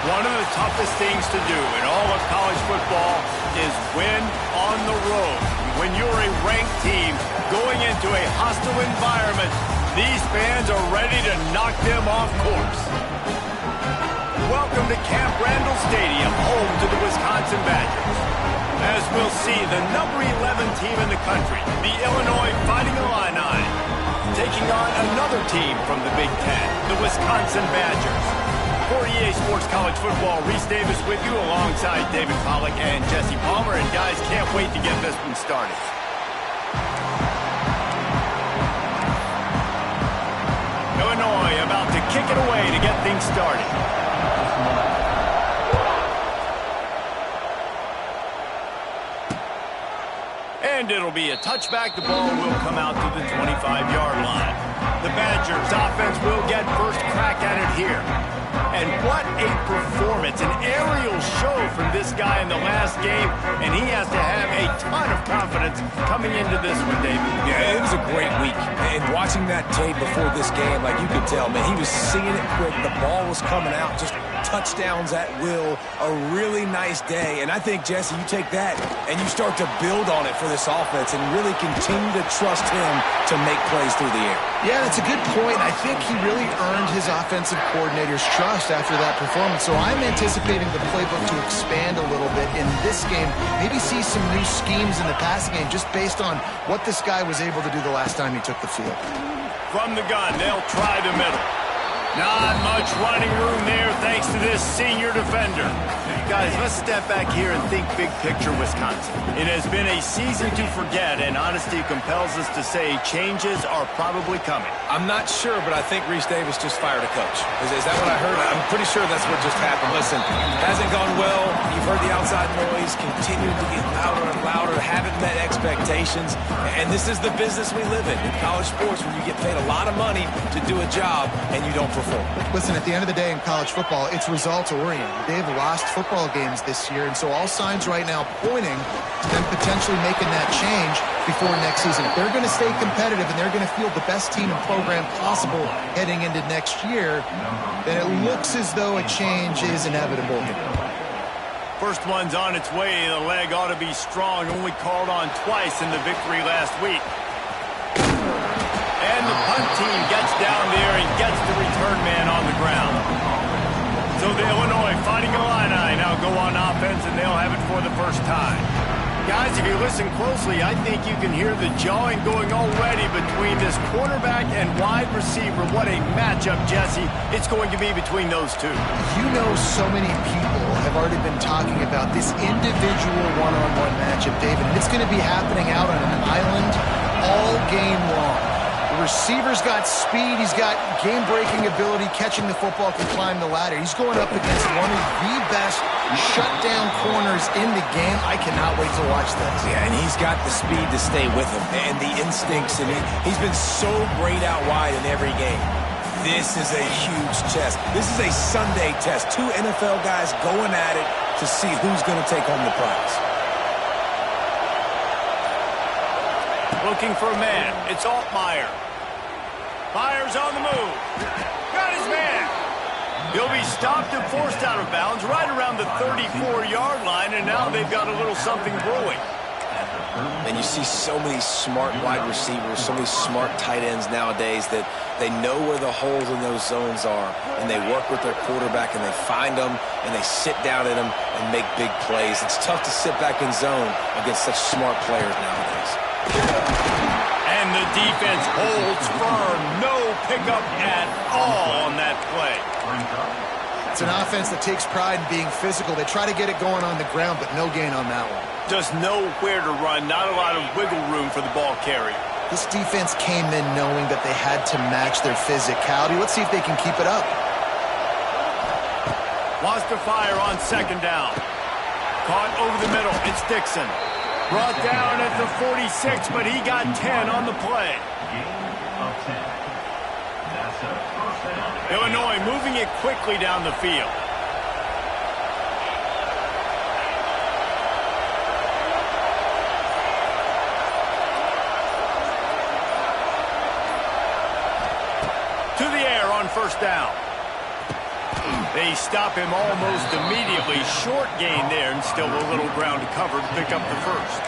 One of the toughest things to do in all of college football is win on the road. When you're a ranked team going into a hostile environment, these fans are ready to knock them off course. Welcome to Camp Randall Stadium, home to the Wisconsin Badgers. As we'll see, the number 11 team in the country, the Illinois Fighting Illini, taking on another team from the Big Ten, the Wisconsin Badgers. For EA Sports College Football, Reese Davis with you alongside David Pollack and Jesse Palmer. And guys, can't wait to get this one started. Illinois about to kick it away to get things started. And it'll be a touchback. The ball will come out to the 25-yard line. The Badgers offense will get first crack at it here. And what a performance, an aerial show from this guy in the last game, and he has to have a ton of confidence coming into this one, David. Yeah, it was a great week, and watching that tape before this game, like you could tell, man, he was seeing it quick, the ball was coming out, just touchdowns at will, a really nice day, and I think, Jesse, you take that and you start to build on it for this offense and really continue to trust him to make plays through the air. Yeah, that's a good point. I think he really earned his offensive coordinator's trust after that performance. So I'm anticipating the playbook to expand a little bit in this game. Maybe see some new schemes in the passing game just based on what this guy was able to do the last time he took the field. From the gun, they'll try the middle. Not much running room there thanks to this senior defender. Guys, let's step back here and think big picture Wisconsin. It has been a season to forget, and honesty compels us to say changes are probably coming. I'm not sure, but I think Reese Davis just fired a coach. Is that what I heard? I'm pretty sure that's what just happened. Listen, hasn't gone well. You've heard the outside noise, continued to get louder and louder, haven't met expectations, and this is the business we live in college sports, when you get paid a lot of money to do a job and you don't perform. Listen, at the end of the day in college football, it's results-oriented. They've lost football games this year, and so all signs right now pointing to them potentially making that change before next season. If they're going to stay competitive and they're going to field the best team and program possible heading into next year, then it looks as though a change is inevitable. First one's on its way. The leg ought to be strong. Only called on twice in the victory last week. And the punt team gets down there and gets the return man on the ground. So the Illinois Fighting Illini now go on offense, and they'll have it for the first time. Guys, if you listen closely, I think you can hear the jawing going already between this quarterback and wide receiver. What a matchup, Jesse, it's going to be between those two. You know, so many people have already been talking about this individual one-on-one matchup, David, and it's going to be happening out on an island all game long. The receiver's got speed. He's got game-breaking ability, catching the football, can climb the ladder. He's going up against one of the best shutdown corners in the game. I cannot wait to watch this. Yeah, and he's got the speed to stay with him and the instincts, and he's been so great out wide in every game. This is a huge test. This is a Sunday test. Two NFL guys going at it to see who's going to take home the prize. Looking for a man. It's Altmaier. Myers on the move. Got his man. He'll be stopped and forced out of bounds right around the 34-yard line, and now they've got a little something brewing. And you see so many smart wide receivers, so many smart tight ends nowadays that they know where the holes in those zones are, and they work with their quarterback, and they find them, and they sit down in them and make big plays. It's tough to sit back in zone against such smart players nowadays. And the defense holds firm. No pickup at all on that play. It's an offense that takes pride in being physical. They try to get it going on the ground, but no gain on that one. Just nowhere to run. Not a lot of wiggle room for the ball carrier. This defense came in knowing that they had to match their physicality. Let's see if they can keep it up. Wants to fire on second down. Caught over the middle. It's Dixon. Brought down at the 46, but he got 10 on the play. Illinois moving it quickly down the field. To the air on first down. They stop him almost immediately. Short gain there, and still a little ground to cover to pick up the first.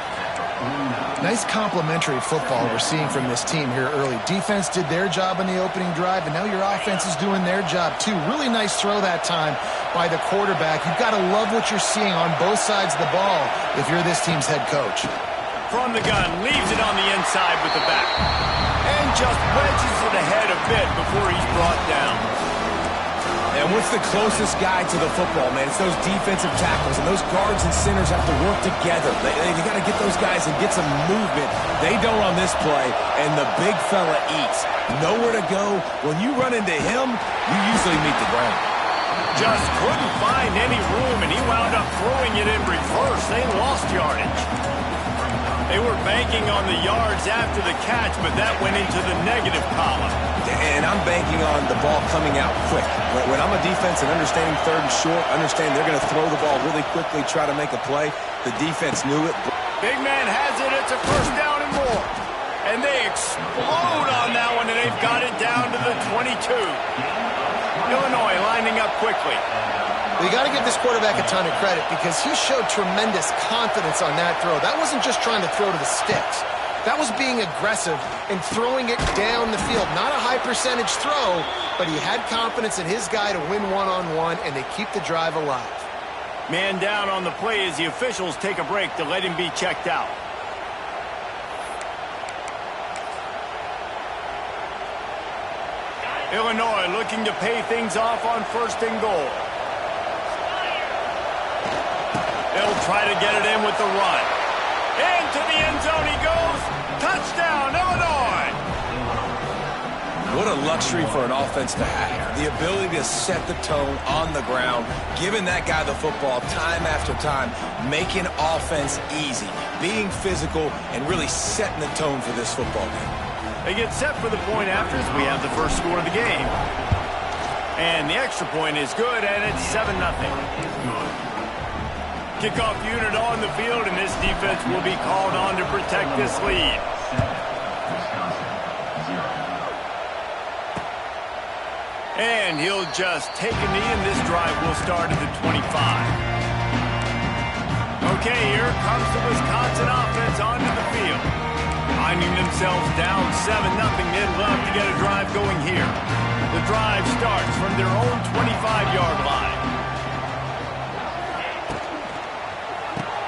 Nice complementary football we're seeing from this team here early. Defense did their job in the opening drive, and now your offense is doing their job too. Really nice throw that time by the quarterback. You've got to love what you're seeing on both sides of the ball if you're this team's head coach. From the gun, leaves it on the inside with the back. And just wedges it ahead a bit before he's brought down. And what's the closest guy to the football, man? It's those defensive tackles, and those guards and centers have to work together. They got to get those guys and get some movement. They don't on this play, and the big fella eats. Nowhere to go. When you run into him, you usually meet the ground. Just couldn't find any room, and he wound up throwing it in reverse. They lost yardage. They were banking on the yards after the catch, but that went into the negative column. And I'm banking on the ball coming out quick. When I'm a defense and understanding third and short, understand they're going to throw the ball really quickly, try to make a play. The defense knew it. Big man has it. It's a first down and more. And they explode on that one, and they've got it down to the 22. Illinois lining up quickly. Well, you got to give this quarterback a ton of credit because he showed tremendous confidence on that throw. That wasn't just trying to throw to the sticks. That was being aggressive and throwing it down the field. Not a high percentage throw, but he had confidence in his guy to win one-on-one, and they keep the drive alive. Man down on the play as the officials take a break to let him be checked out. Illinois looking to pay things off on first and goal. They'll try to get it in with the run. Into the end zone he goes. Touchdown, Illinois! What a luxury for an offense to have. The ability to set the tone on the ground, giving that guy the football time after time, making offense easy, being physical, and really setting the tone for this football game. They get set for the point after as we have the first score of the game. And the extra point is good, and it's 7-0. Kickoff unit on the field, and this defense will be called on to protect this lead. And he'll just take a knee, and this drive will start at the 25. Okay, here comes the Wisconsin offense onto the field. Finding themselves down 7-0, they'd love to get a drive going here. The drive starts from their own 25-yard line.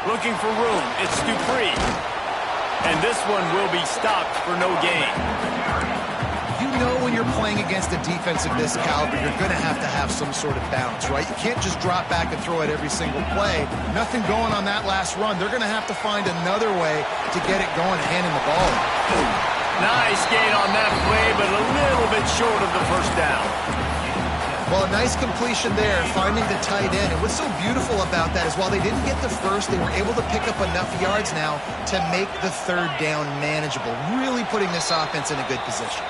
Looking for room, it's Dupree. And this one will be stopped for no gain. You know when you're playing against a defense of this caliber, you're going to have some sort of balance, right? You can't just drop back and throw it every single play. Nothing going on that last run. They're going to have to find another way to get it going, handing the ball. Nice gain on that play, but a little bit short of the first down. Well, a nice completion there, finding the tight end. And what's so beautiful about that is while they didn't get the first, they were able to pick up enough yards now to make the third down manageable, really putting this offense in a good position.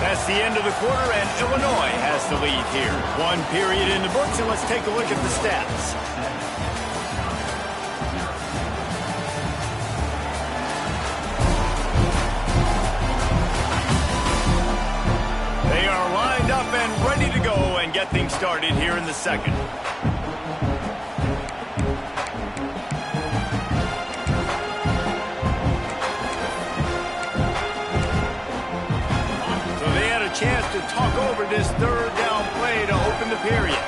That's the end of the quarter, and Illinois has the lead here. One period in the books, and let's take a look at the stats. They are lined up and ready to go and get things started here in the second. So they had a chance to talk over this third down play to open the period.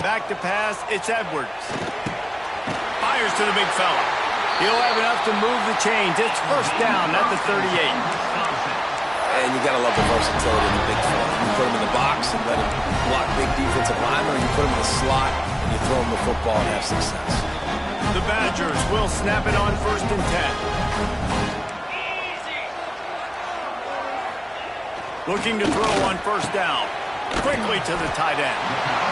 Back to pass, it's Edwards. Fires to the big fella. He'll have enough to move the chains. It's first down at the 38. And you got to love the versatility of the big fella. You put him in the box and let him block big defensive linemen, or you put him in the slot and you throw him the football and have success. The Badgers will snap it on first and 10. Looking to throw on first down. Quickly to the tight end.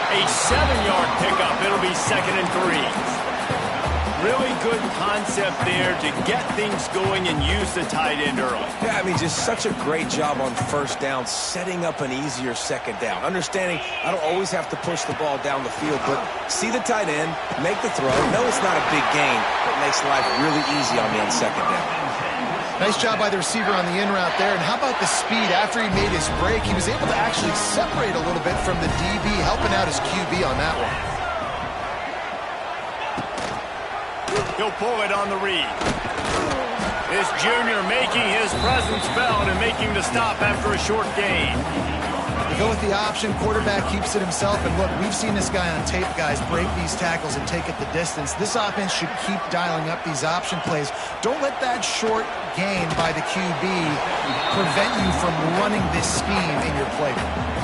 A 7-yard pickup. It'll be 2nd and 3. Really good concept there to get things going and use the tight end early. Yeah, I mean, just such a great job on first down, setting up an easier second down. Understanding I don't always have to push the ball down the field, but see the tight end, make the throw. No, it's not a big gain, but it makes life really easy on me on second down. Nice job by the receiver on the in route there. And how about the speed after he made his break? He was able to actually separate a little bit from the DB, helping out his QB on that one. He'll pull it on the read. This junior making his presence felt and making the stop after a short gain. They go with the option. Quarterback keeps it himself. And look, we've seen this guy on tape, guys, break these tackles and take it the distance. This offense should keep dialing up these option plays. Don't let that short gain by the QB prevent you from running this scheme in your playbook.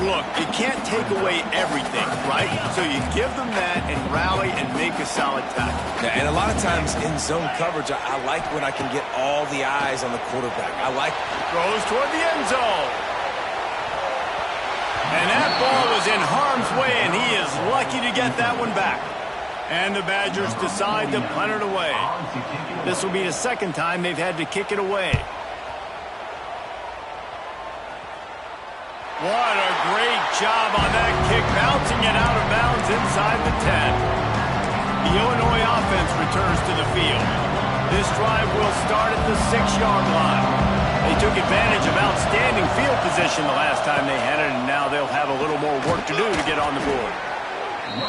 Look, you can't take away everything, right? So you give them that and rally and make a solid tackle. Yeah, and a lot of times in zone coverage, I like when I can get all the eyes on the quarterback. I like throws toward the end zone. And that ball was in harm's way, and he is lucky to get that one back. And the Badgers decide to punt it away. This will be the second time they've had to kick it away. What a great job on that kick, bouncing it out of bounds inside the 10. The Illinois offense returns to the field. This drive will start at the 6-yard line. They took advantage of outstanding field position the last time they had it, and now they'll have a little more work to do to get on the board.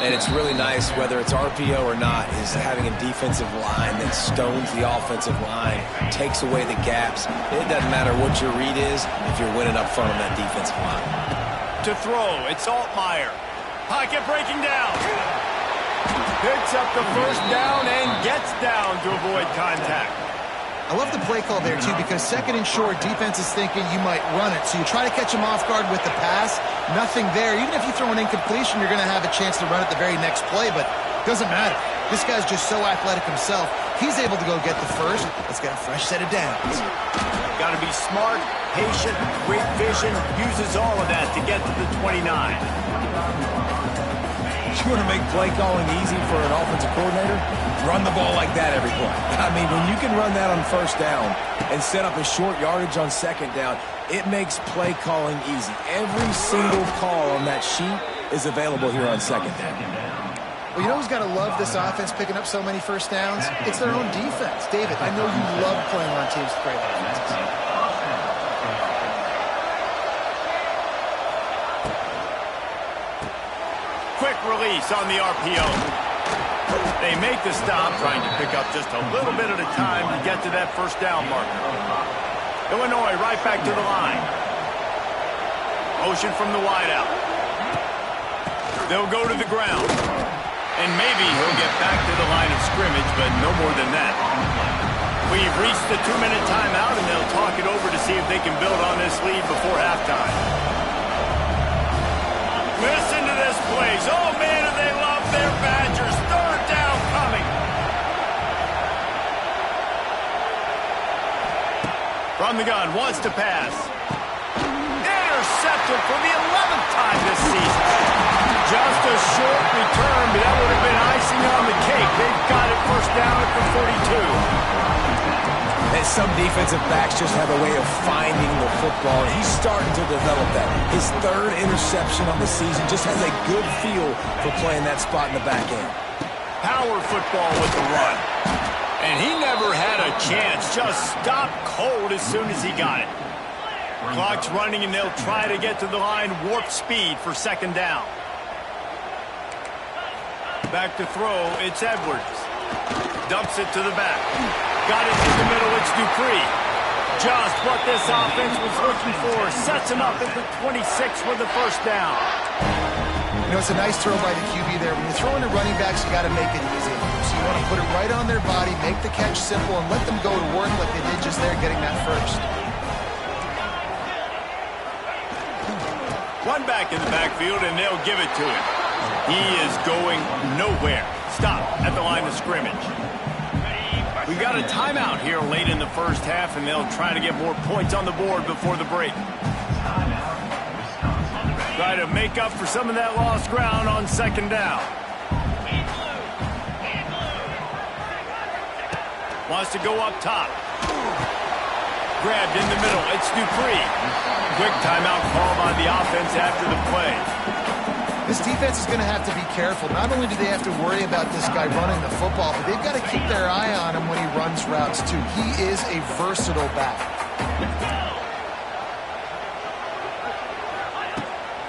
And it's really nice, whether it's RPO or not, is having a defensive line that stones the offensive line, takes away the gaps. It doesn't matter what your read is if you're winning up front on that defensive line. To throw, it's Altmaier. Pocket breaking down. Picks up the first down and gets down to avoid contact. I love the play call there, too, because second and short, defense is thinking you might run it. So you try to catch him off guard with the pass. Nothing there. Even if you throw an incompletion, you're going to have a chance to run it the very next play, but it doesn't matter. This guy's just so athletic himself. He's able to go get the first. Let's get a fresh set of downs. Got to be smart, patient, great vision. Uses all of that to get to the 29. You want to make play calling easy for an offensive coordinator? Run the ball like that every play. I mean, when you can run that on first down and set up a short yardage on second down, it makes play calling easy. Every single call on that sheet is available here on second down. Well, you know who's got to love this offense picking up so many first downs? It's their own defense. David, I know you love playing on teams with great offenses. Quick release on the RPO. They make the stop, trying to pick up just a little bit at a time to get to that first down marker. Illinois right back to the line. Motion from the wideout. They'll go to the ground. And maybe he'll get back to the line of scrimmage, but no more than that. We've reached the 2-minute timeout, and they'll talk it over to see if they can build on this lead before halftime. Listen to this place. Oh, man, do they love their Badgers. Third down coming. From the gun, wants to pass. Intercepted for the 11th time this season. Just a short return, but that would have been icing on the cake. They've got it first down at the 42. And some defensive backs just have a way of finding the football. He's starting to develop that. His third interception on the season, just has a good feel for playing that spot in the back end. Power football with the run. And he never had a chance. Just stopped cold as soon as he got it. Clock's running, and they'll try to get to the line warp speed for second down. Back to throw, it's Edwards. Dumps it to the back. Got it in the middle, it's Dupree. Just what this offense was looking for. Sets him up at the 26 with the first down. You know, it's a nice throw by the QB there. When you're throwing to running backs, you got to make it easy. So you want to put it right on their body, make the catch simple, and let them go to work like they did just there getting that first. One back in the backfield, and they'll give it to him. He is going nowhere. Stop at the line of scrimmage. We've got a timeout here late in the first half, and they'll try to get more points on the board before the break. Try to make up for some of that lost ground on second down. Wants to go up top. Grabbed in the middle. It's Dupree. Quick timeout called on the offense after the play. This defense is going to have to be careful. Not only do they have to worry about this guy running the football, but they've got to keep their eye on him when he runs routes too. He is a versatile back.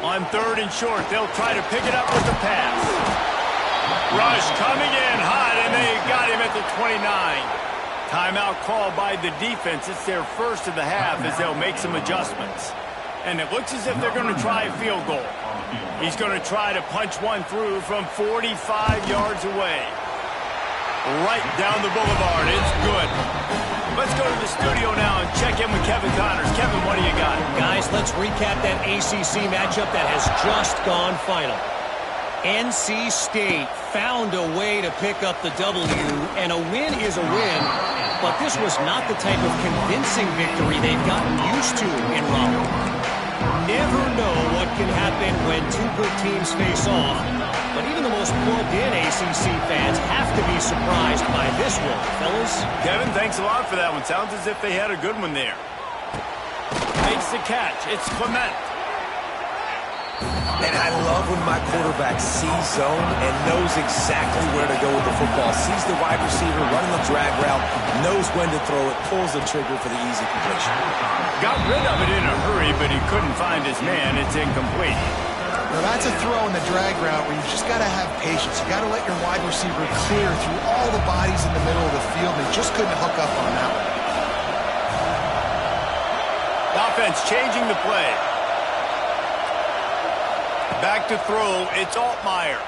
On 3rd and short, they'll try to pick it up with the pass. Rush coming in hot, and they got him at the 29. Timeout called by the defense. It's their first of the half as they'll make some adjustments. And it looks as if they're going to try a field goal. He's going to try to punch one through from 45 yards away. Right down the boulevard. It's good. Let's go to the studio now and check in with Kevin Connors. Kevin, what do you got? Guys, let's recap that ACC matchup that has just gone final. NC State found a way to pick up the W, and a win is a win, but this was not the type of convincing victory they've gotten used to in Raleigh. Never know what can happen when two good teams face off, but even the most plugged-in ACC fans have to be surprised by this one, fellas. Kevin, thanks a lot for that one. Sounds as if they had a good one there. Makes the catch. It's Clement. And I love when my quarterback sees zone and knows exactly where to go with the football. Sees the wide receiver running the drag route, knows when to throw it, pulls the trigger for the easy completion. Got rid of it in a hurry, but he couldn't find his man. It's incomplete. Now that's a throw in the drag route where you've just got to have patience. You got to let your wide receiver clear through all the bodies in the middle of the field, and he just couldn't hook up on that one. Offense changing the play. Back to throw, it's Altmaier.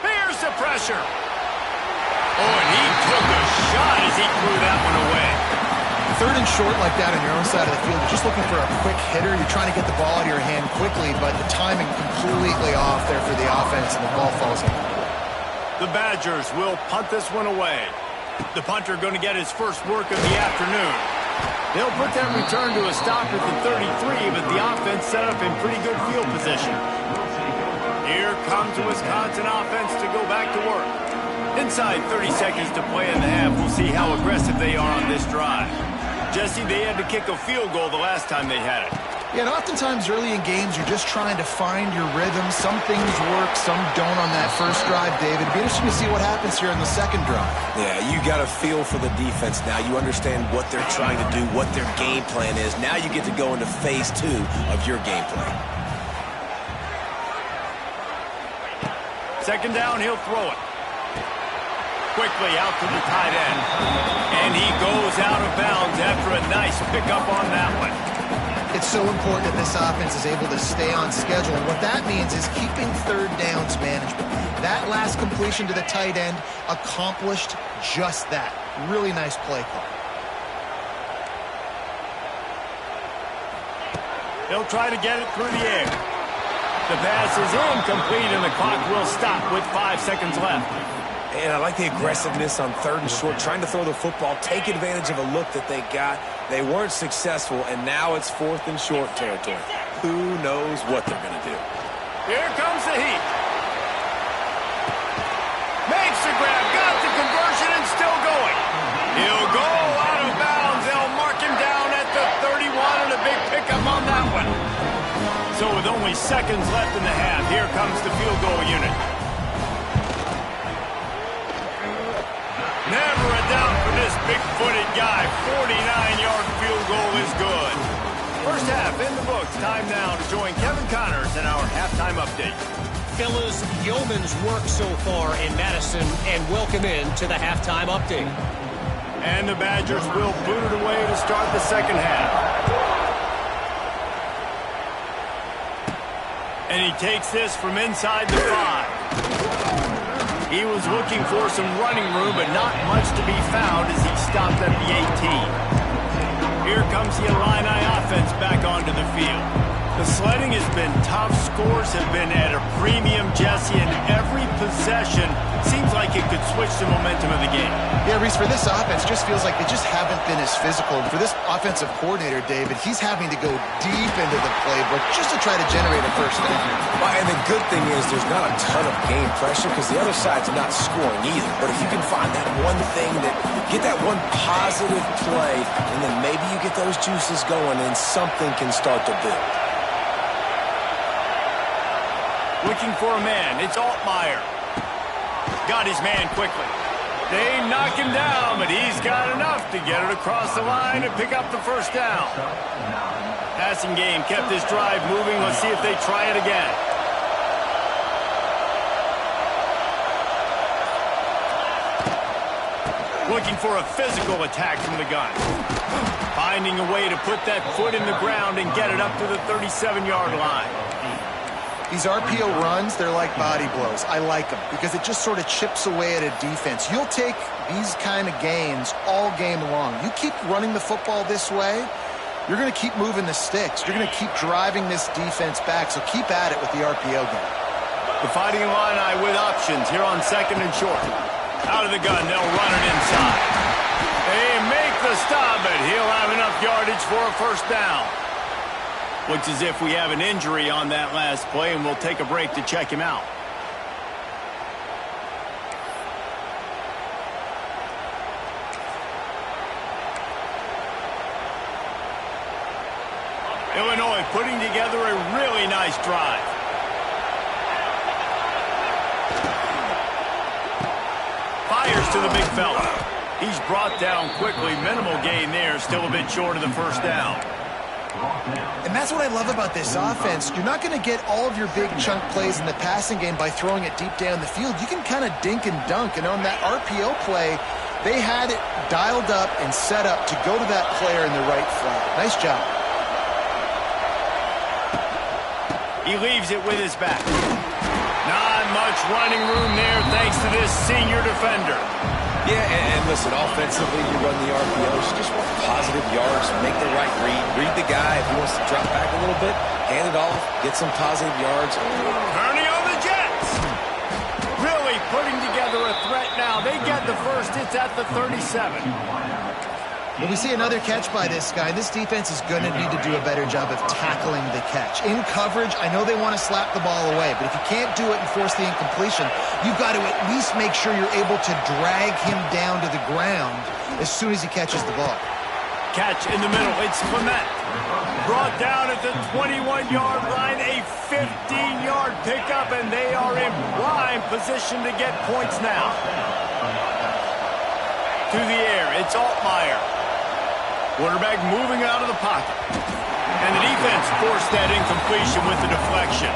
Here's the pressure. Oh, and he took a shot as he threw that one away. 3rd and short like that on your own side of the field, you're just looking for a quick hitter. You're trying to get the ball out of your hand quickly, but the timing completely off there for the offense, and the ball falls in. The Badgers will punt this one away. The punter going to get his first work of the afternoon. They'll put that return to a stop at the 33, but the offense set up in pretty good field position. Here comes the Wisconsin offense to go back to work. Inside 30 seconds to play in the half, we'll see how aggressive they are on this drive. Jesse, they had to kick a field goal the last time they had it. Yeah, and oftentimes early in games, you're just trying to find your rhythm. Some things work, some don't on that first drive, David. It'd be interesting to see what happens here in the second drive. Yeah, you got a feel for the defense now. You understand what they're trying to do, what their game plan is. Now you get to go into phase 2 of your game plan. Second down, he'll throw it. Quickly out to the tight end. And he goes out of bounds after a nice pickup on that one. It's so important that this offense is able to stay on schedule. And what that means is keeping 3rd downs manageable. That last completion to the tight end accomplished just that. Really nice play call. They'll try to get it through the air. The pass is incomplete, and the clock will stop with 5 seconds left. And I like the aggressiveness on 3rd and short, trying to throw the football, take advantage of a look that they got. They weren't successful, and now it's 4th and short territory. Who knows what they're going to do? Here comes the heat. Makes the grab, got the conversion, and still going. He'll go out of bounds. They'll mark him down at the 31, and a big pickup on that one. So with only seconds left in the half, here comes the field goal unit. Never a doubt for this big-footed guy. 49-yard field goal is good. First half in the books. Time now to join Kevin Connors in our halftime update. Fellas, yeoman's work so far in Madison, and welcome in to the halftime update. And the Badgers will boot it away to start the second half. And he takes this from inside the 5. He was looking for some running room, but not much to be found as he stopped at the 18. Here comes the Illini offense back onto the field. The sledding has been tough. Scores have been at a premium, Jesse, and every possession seems like it could switch the momentum of the game. Yeah, Reese, for this offense, just feels like they just haven't been as physical. And for this offensive coordinator, David, he's having to go deep into the playbook just to try to generate a first down. Well, and the good thing is there's not a ton of game pressure because the other side's not scoring either. But if you can find that one thing, get that one positive play, and then maybe you get those juices going and something can start to build. Looking for a man. It's Altmaier. Got his man quickly. They knock him down, but he's got enough to get it across the line and pick up the first down. Passing game kept this drive moving. Let's see if they try it again. Looking for a physical attack from the gun. Finding a way to put that foot in the ground and get it up to the 37-yard line. These RPO runs, they're like body blows. I like them because it just sort of chips away at a defense. You'll take these kind of gains all game long. You keep running the football this way, you're going to keep moving the sticks. You're going to keep driving this defense back, so keep at it with the RPO game. The Fighting Illini with options here on 2nd and short. Out of the gun, they'll run it inside. They make the stop, but he'll have enough yardage for a first down. Looks as if we have an injury on that last play, and we'll take a break to check him out. Illinois putting together a really nice drive. Fires to the big fella. He's brought down quickly. Minimal gain there. Still a bit short of the first down. And that's what I love about this offense. You're not going to get all of your big chunk plays in the passing game by throwing it deep down the field. You can kind of dink and dunk. And on that RPO play, they had it dialed up and set up to go to that player in the right flat. Nice job. He leaves it with his back. Not much running room there thanks to this senior defender. Yeah, and listen, offensively, you run the RPOs, just want positive yards, make the right read the guy. If he wants to drop back a little bit, hand it off, get some positive yards. Turning on the Jets. Really putting together a threat now. They get the first. It's at the 37. Well, we see another catch by this guy. This defense is going to need to do a better job of tackling the catch. In coverage, I know they want to slap the ball away, but if you can't do it and force the incompletion, you've got to at least make sure you're able to drag him down to the ground as soon as he catches the ball. Catch in the middle. It's Clement. Brought down at the 21-yard line, a 15-yard pickup, and they are in prime position to get points now. To the air, it's Altmaier. Quarterback moving out of the pocket. And the defense forced that incompletion with the deflection.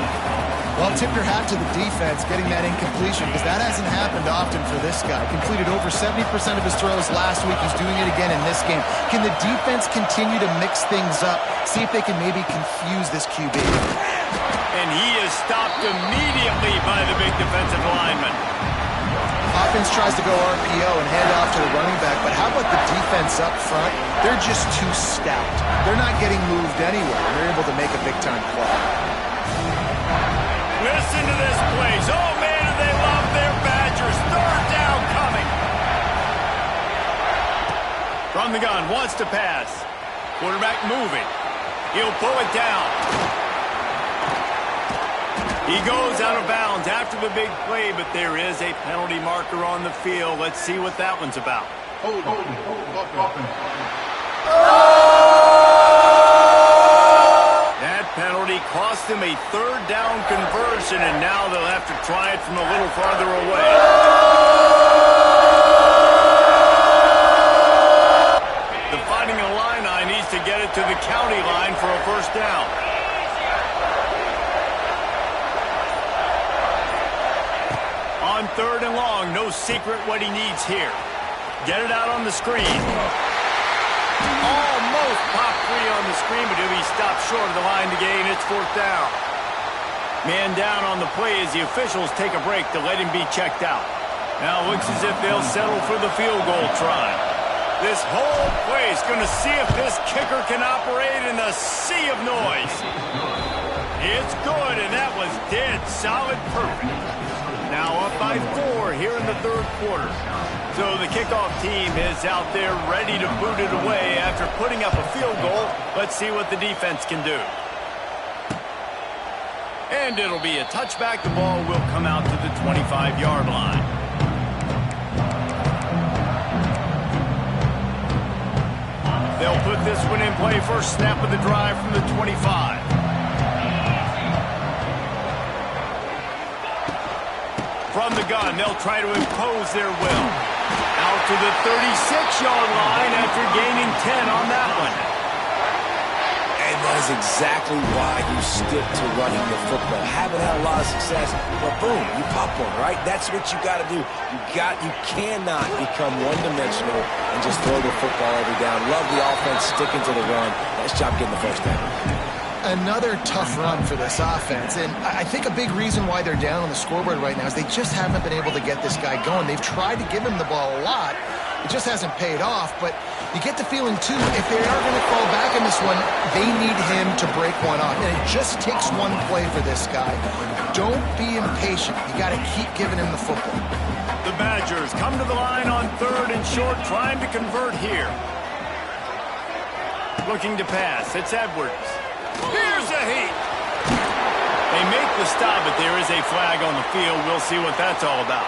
Well, tip your hat to the defense getting that incompletion because that hasn't happened often for this guy. Completed over 70% of his throws last week. He's doing it again in this game. Can the defense continue to mix things up? See if they can maybe confuse this QB. And he is stopped immediately by the big defensive lineman. Offense tries to go RPO and hand off to the running back, but how about the defense up front? They're just too stout. They're not getting moved anywhere. They're able to make a big-time play. Listen to this place. Oh, man, do they love their Badgers. Third down coming. From the gun, wants to pass. Quarterback moving. He'll pull it down. He goes out of bounds after the big play, but there is a penalty marker on the field. Let's see what that one's about. That penalty cost him a third down conversion, and now they'll have to try it from a little farther away. The Fighting Illini needs to get it to the county line for a first down. On third and long, no secret what he needs here. Get it out on the screen. Almost popped free on the screen, but he'll be stopped short of the line to gain. It's fourth down. Man down on the play as the officials take a break to let him be checked out. Now it looks as if they'll settle for the field goal try. This whole play is going to see if this kicker can operate in a sea of noise. It's good, and that was dead solid perfect. Now up by 4 here in the third quarter. So the kickoff team is out there ready to boot it away after putting up a field goal. Let's see what the defense can do. And it'll be a touchback. The ball will come out to the 25-yard line. They'll put this one in play. First snap of the drive from the 25. from the gun. They'll try to impose their will. Out to the 36-yard line after gaining 10 on that one. And that is exactly why you stick to running the football. Haven't had a lot of success, but boom, you pop one, right? That's what you got to do. You cannot become one-dimensional and just throw the football every down. Love the offense sticking to the run. Nice job getting the first down. Another tough run for this offense, and I think a big reason why they're down on the scoreboard right now is they just haven't been able to get this guy going. They've tried to give him the ball a lot. It just hasn't paid off, but you get the feeling, too, if they are going to fall back in this one, they need him to break one off, and it just takes one play for this guy. Don't be impatient. You got to keep giving him the football. The Badgers come to the line on 3rd and short, trying to convert here. Looking to pass. It's Edwards. Here's a heat. They make the stop, but there is a flag on the field. We'll see what that's all about.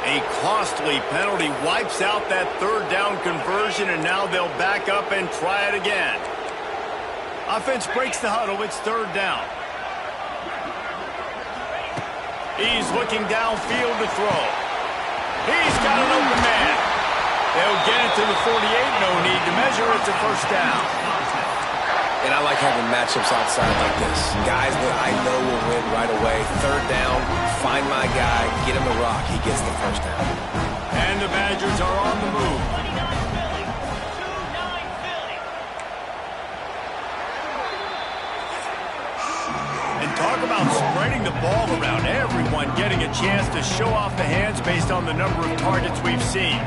A costly penalty wipes out that 3rd down conversion, and now they'll back up and try it again. Offense breaks the huddle. It's 3rd down. He's looking downfield to throw. He's got an open man. They'll get it to the 48. No need to measure. It's a first down. And I like having matchups outside like this. Guys that I know will win right away. 3rd down, find my guy, get him the rock. He gets the first down. And the Badgers are on the move. And talk about spreading the ball around. Everyone getting a chance to show off the hands based on the number of targets we've seen.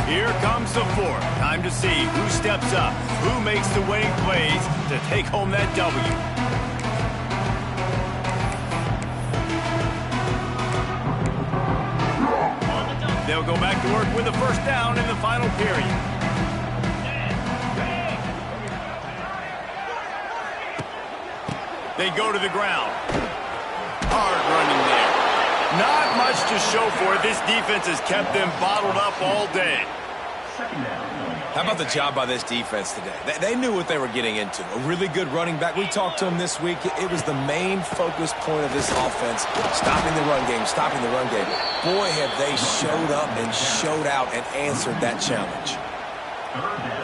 Here comes the 4th. Time to see who steps up, who makes the winning plays to take home that W. They'll go back to work with a first down in the final period. They go to the ground. Hard running there. Not much to show for it. This defense has kept them bottled up all day. How about the job by this defense today? They knew what they were getting into. A really good running back. We talked to him this week. It was the main focus point of this offense, stopping the run game, stopping the run game. Boy, have they showed up and showed out and answered that challenge.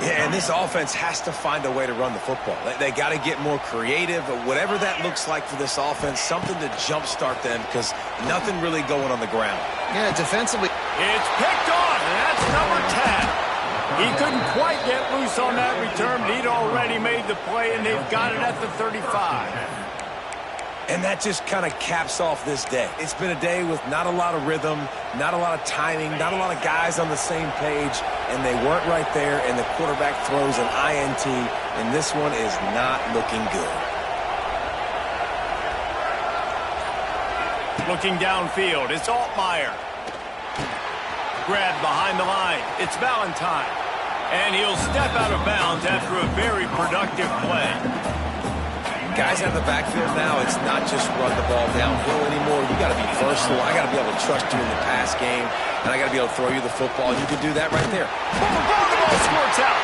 Yeah, and this offense has to find a way to run the football. They got to get more creative, but whatever that looks like for this offense, something to jumpstart them because nothing really going on the ground. Yeah, defensively. It's picked off, and that's number 10. He couldn't quite get loose on that return, but he'd already made the play, and they've got it at the 35. And that just kind of caps off this day. It's been a day with not a lot of rhythm, not a lot of timing, not a lot of guys on the same page, and they weren't right there, and the quarterback throws an INT, and this one is not looking good. Looking downfield, it's Altmaier. Grabbed behind the line, it's Valentine. And he'll step out of bounds after a very productive play. Guys out of the backfield now, it's not just run the ball downhill anymore. You got to be versatile. I got to be able to trust you in the pass game, and I got to be able to throw you the football. You can do that right there. The ball squirts out.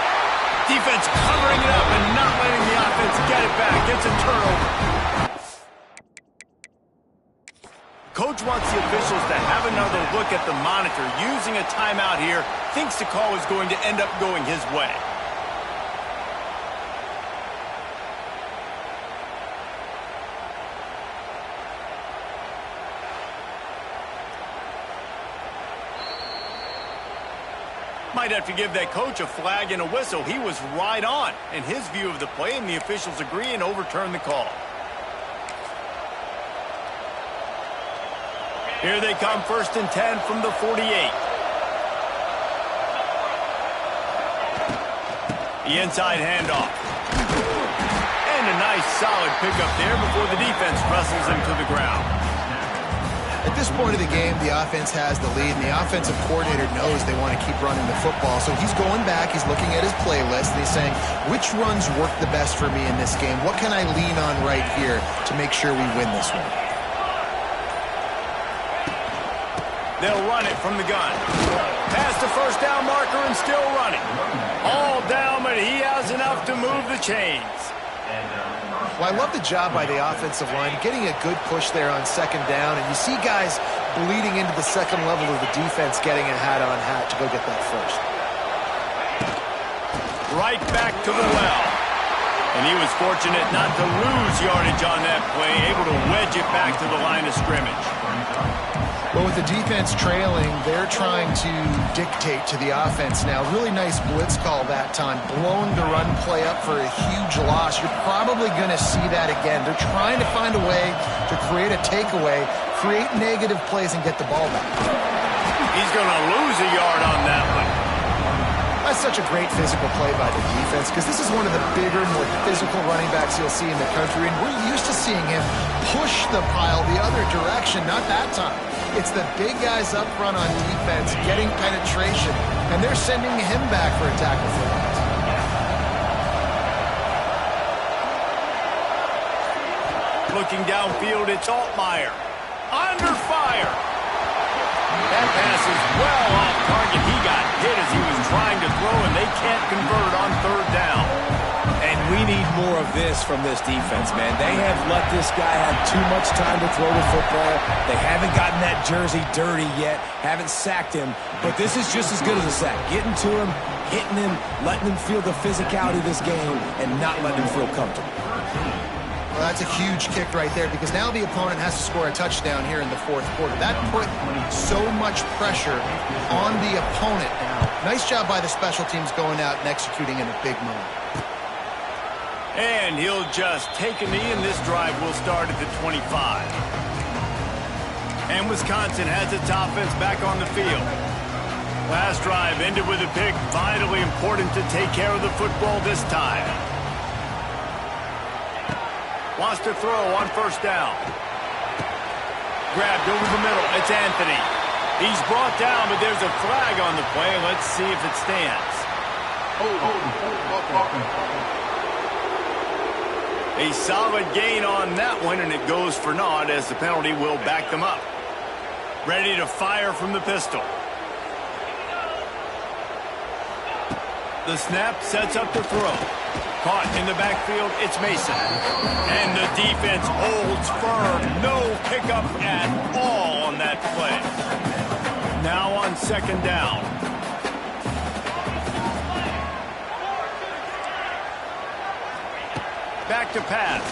Defense covering it up and not letting the offense get it back. It's a turnover. Coach wants the officials to have another look at the monitor. Using a timeout here, thinks the call is going to end up going his way. Might have to give that coach a flag and a whistle. He was right on in his view of the play, and the officials agree and overturn the call. Here they come, 1st and 10 from the 48. The inside handoff. And a nice solid pickup there before the defense wrestles him to the ground. At this point of the game, the offense has the lead, and the offensive coordinator knows they want to keep running the football. So he's going back, he's looking at his playlist, and he's saying, which runs work the best for me in this game? What can I lean on right here to make sure we win this one? They'll run it from the gun. Past the first down marker and still running. All down, but he has enough to move the chains. Well, I love the job by the offensive line, getting a good push there on second down, and you see guys bleeding into the second level of the defense getting a hat-on-hat to go get that first. Right back to the well. And he was fortunate not to lose yardage on that play, able to wedge it back to the line of scrimmage. Well, with the defense trailing, they're trying to dictate to the offense now. Really nice blitz call that time, blowing the run play up for a huge loss. You're probably going to see that again. They're trying to find a way to create a takeaway, create negative plays, and get the ball back. He's going to lose a yard on that one. That's such a great physical play by the defense because this is one of the bigger, more physical running backs you'll see in the country, and we're used to seeing him push the pile the other direction, not that time. It's the big guys up front on defense getting penetration, and they're sending him back for a tackle for loss. Looking downfield, it's Altmaier. Under fire. That pass is well off target. He got hit as he was trying to throw, and they can't convert on third down. And we need more of this from this defense, man. They have let this guy have too much time to throw the football. They haven't gotten that jersey dirty yet, haven't sacked him. But this is just as good as a sack. Getting to him, hitting him, letting him feel the physicality of this game, and not letting him feel comfortable. Well, that's a huge kick right there because now the opponent has to score a touchdown here in the fourth quarter. That put so much pressure on the opponent now. Nice job by the special teams going out and executing in a big moment. And he'll just take a knee, and this drive will start at the 25. And Wisconsin has its offense back on the field. Last drive ended with a pick. Vitally important to take care of the football this time. Wants to throw on first down. Grabbed over the middle. It's Anthony. He's brought down, but there's a flag on the play. Let's see if it stands. A solid gain on that one, and it goes for naught as the penalty will back them up. Ready to fire from the pistol. The snap sets up the throw. Caught in the backfield, it's Mason. And the defense holds firm. No pickup at all on that play. Now on second down. Back to pass.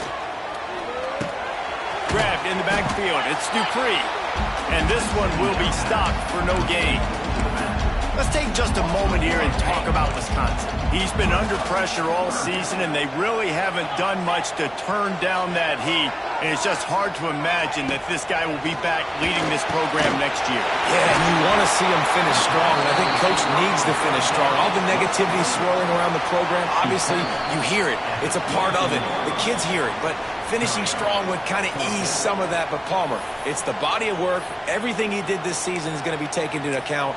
Grabbed in the backfield. It's Dupree. And this one will be stopped for no gain. Let's take just a moment here and talk about Wisconsin. He's been under pressure all season, and they really haven't done much to turn down that heat. And it's just hard to imagine that this guy will be back leading this program next year. Yeah, and you want to see him finish strong, and I think Coach needs to finish strong. All the negativity swirling around the program, obviously you hear it. It's a part of it. The kids hear it, but finishing strong would kind of ease some of that. But Palmer, it's the body of work. Everything he did this season is going to be taken into account,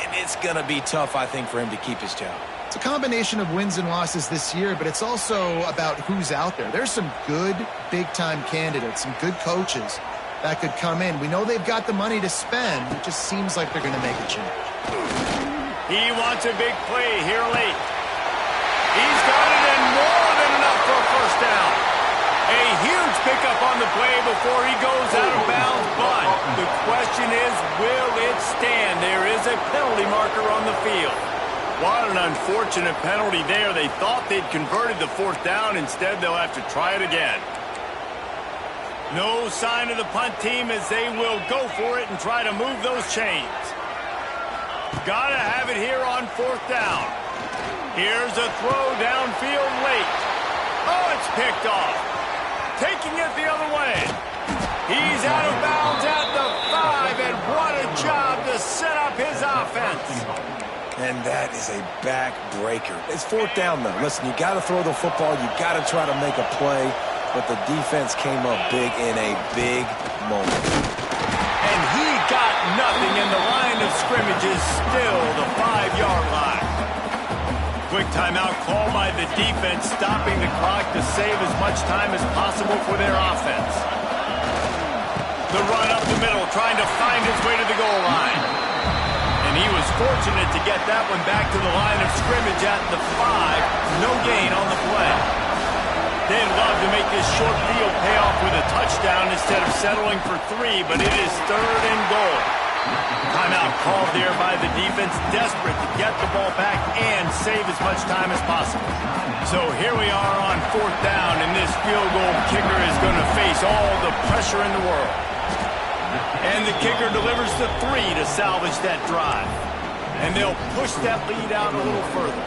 and it's going to be tough, I think, for him to keep his job. It's a combination of wins and losses this year, but it's also about who's out there. There's some good big-time candidates, some good coaches that could come in. We know they've got the money to spend. It just seems like they're going to make a change. He wants a big play here late. He's got it, and more than enough for a first down. A huge pickup on the play before he goes out of bounds, but the question is, will it stand? There is a penalty marker on the field. What an unfortunate penalty there. They thought they'd converted the fourth down. Instead, they'll have to try it again. No sign of the punt team as they will go for it and try to move those chains. Gotta have it here on fourth down. Here's a throw downfield late. Oh, it's picked off. Taking it the other way. He's out of bounds at the 5, and what a job to set up his offense. And that is a backbreaker. It's fourth down, though. Listen, you got to throw the football. You got to try to make a play. But the defense came up big in a big moment. And he got nothing, and the line of scrimmage is still the 5-yard line. Quick timeout call by the defense, stopping the clock to save as much time as possible for their offense. The run up the middle, trying to find his way to the goal line. and he was fortunate to get that one back to the line of scrimmage at the 5. No gain on the play. They'd love to make this short field pay off with a touchdown instead of settling for 3, but it is 3rd and goal. Timeout called there by the defense, desperate to get the ball back and save as much time as possible. So here we are on 4th down, and this field goal kicker is going to face all the pressure in the world. And the kicker delivers the 3 to salvage that drive. And they'll push that lead out a little further.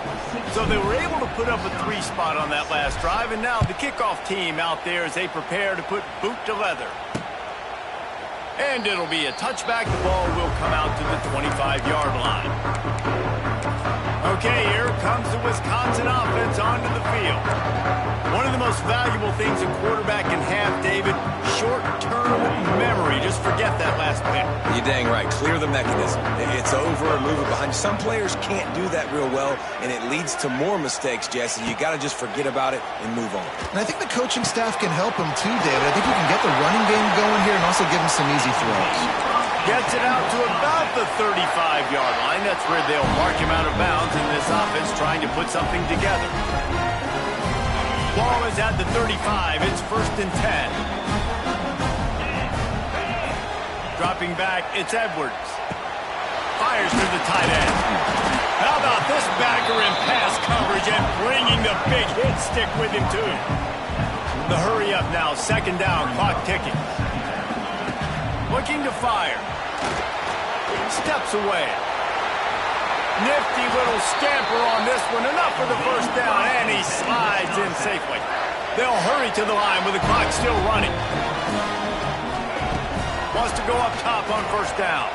So they were able to put up a 3 spot on that last drive, and now the kickoff team out there as they prepare to put boot to leather. And it'll be a touchback. The ball will come out to the 25-yard line. Okay, here comes the Wisconsin offense onto the field. One of the most valuable things a quarterback can have, David, short-term memory. Just forget that last play. You're dang right. Clear the mechanism. It's over and move it behind you. Some players can't do that real well, and it leads to more mistakes, Jesse. You got to just forget about it and move on. And I think the coaching staff can help him too, David. I think he can get the running game going here and also give him some easy throws. Gets it out to about the 35-yard line. That's where they'll mark him out of bounds in this offense trying to put something together. Ball is at the 35. It's 1st and 10. Dropping back, it's Edwards. Fires to the tight end. How about this backer in pass coverage and bringing the big hit stick with him too. The hurry up now, 2nd down, clock ticking. Looking to fire. Steps away. Nifty little scamper on this one. Enough for the 1st down, and he slides in safely. They'll hurry to the line with the clock still running. Wants to go up top on 1st down.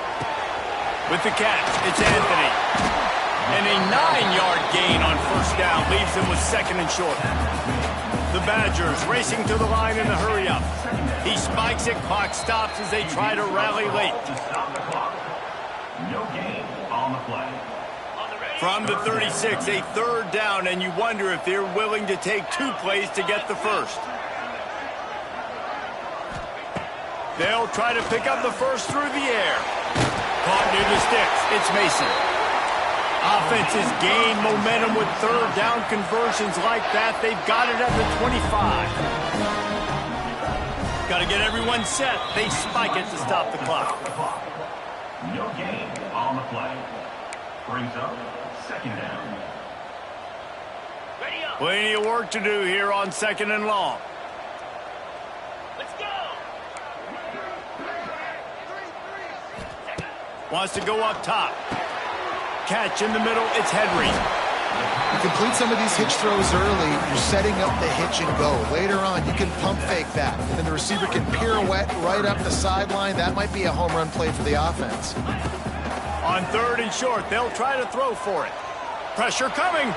With the catch, it's Anthony. And a 9-yard gain on 1st down leaves him with 2nd and short. The Badgers racing to the line in the hurry-up. He spikes it, clock stops as they try to rally late. No gain on the play. From the 36, a 3rd down, and you wonder if they're willing to take 2 plays to get the 1st. They'll try to pick up the 1st through the air. Caught near the sticks. It's Mason. Offenses gain momentum with 3rd down conversions like that. They've got it at the 25. Got to get everyone set. They spike it to stop the clock. No gain on the play. Brings up 2nd down. Plenty of work to do here on 2nd and long. Let's go. Wants to go up top. Catch in the middle. It's Henry. You complete some of these hitch throws early, you're setting up the hitch and go. Later on, you can pump fake that. And then the receiver can pirouette right up the sideline. That might be a home run play for the offense. On 3rd and short, they'll try to throw for it. Pressure coming.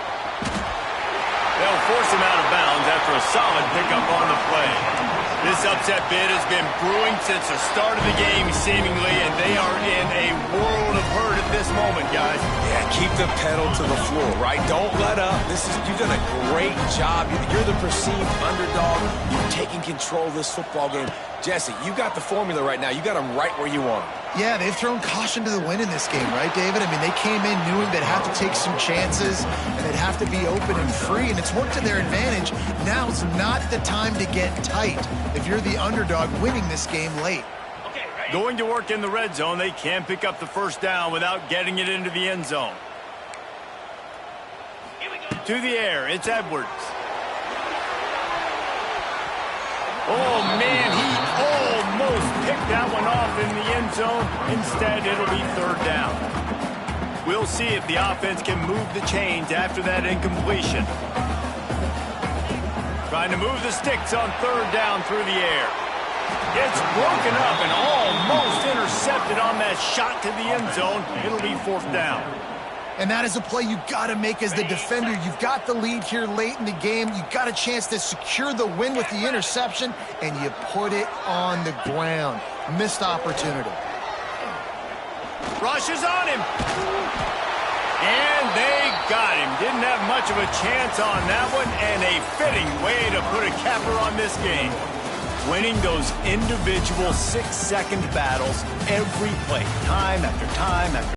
They'll force him out of bounds after a solid pickup on the play. This upset bid has been brewing since the start of the game, seemingly, and they are in a world of hurt at this moment, guys. Yeah, keep the pedal to the floor, right? Don't let up. You've done a great job. You're the perceived underdog. You've taken control of this football game. Jesse, you got the formula right now. You got them right where you want them. Yeah, they've thrown caution to the wind in this game, right, David? I mean, they came in knowing they'd have to take some chances, and they'd have to be open and free, and it's worked to their advantage. Now's not the time to get tight if you're the underdog winning this game late. Going to work in the red zone, they can pick up the 1st down without getting it into the end zone. To the air, it's Edwards. Oh, man, he almost picked that one off in the end zone. Instead, it'll be 3rd down. We'll see if the offense can move the chains after that incompletion. Trying to move the sticks on 3rd down through the air. It's broken up and almost intercepted on that shot to the end zone. It'll be 4th down. And that is a play you got to make as the defender. You've got the lead here late in the game. You got a chance to secure the win with the interception, and you put it on the ground. Missed opportunity. Rush is on him. And they got him. Didn't have much of a chance on that one, and a fitting way to put a capper on this game. Winning those individual 6-second battles every play, time after time after